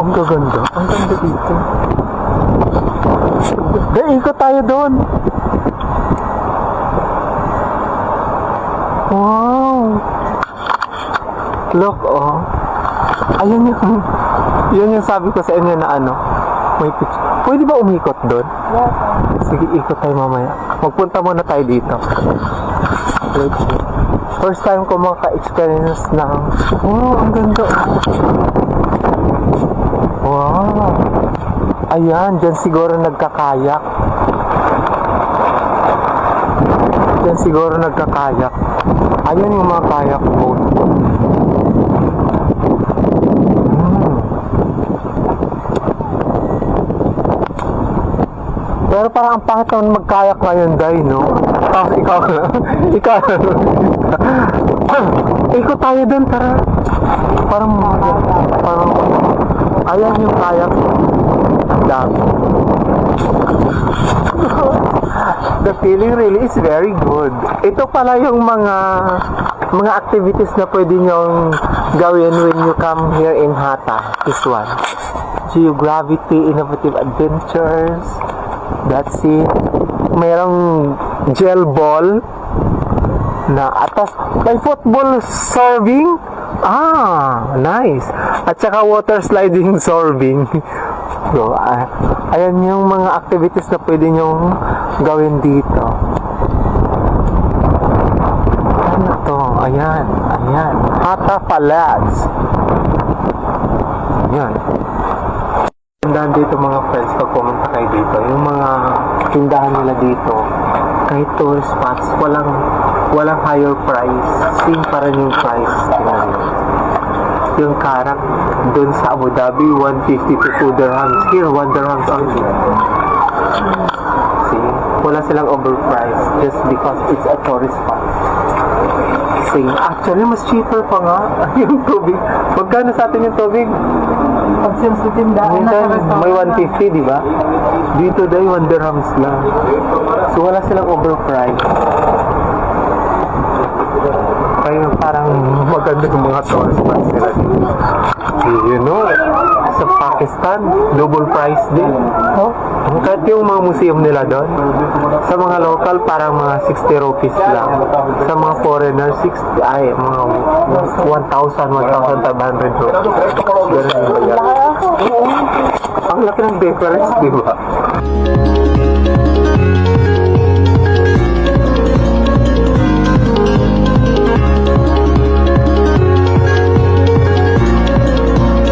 ang gaganda. Ang ganda dito. Dahil ikot tayo doon. Wow. Look, oh. Ayun yun yung sabi ko sa inyo na ano. May picture. Pwede ba umikot doon? Sige, ikot tayo mamaya. Magpunta muna tayo dito. Let's see. First time ko maka-experience ng ang ganda. Wow. Ayan, dyan siguro nagkakayak. Dyan siguro nagkakayak. Ayan yung mga kayak boat. Pero parang ang pangit naman magkayak ngayon, Day, no? Tapos ikaw ikot tayo dun, tara. Parang ayan yung kayak. Dami. The feeling really is very good. Ito pala yung mga activities na pwede nyong gawin when you come here in Hata. This one. Geogravity, Innovative Adventures. That's it. Merong gel ball na atas. May football serving. Nice. At saka water sliding sorbing. So, ayan yung mga activities na pwede nyong gawin dito. Ano to? Ayan. Hata Palace. Ayan. Tindahan dito mga friends pag pumunta kayo dito. Yung mga tindahan nila dito, kahit tourist spots, walang higher price. Same pa rin yung price. Yung karak dun sa Abu Dhabi, 150 to 2 dirhams. Here, 1 dirhams only. See? Wala silang overpriced just because it's a tourist spot. See? Actually, mas cheaper pa nga yung tubig. Magkano sa atin yung tubig? Pag sa tindahan na sa restaurant. May 150, di ba? Dito dahil 1 dirhams lang. So, wala silang overpriced. Kaya parang maganda yung mga tourist spots nila dito. You know, sa Pakistan, double price din. Kahit yung mga museum nila doon, sa mga local, parang mga 60 rupees lang. Sa mga foreigner, mga 1,000, 1,500 rupees. Ganun yung bayan. Ang laki ng difference, di ba?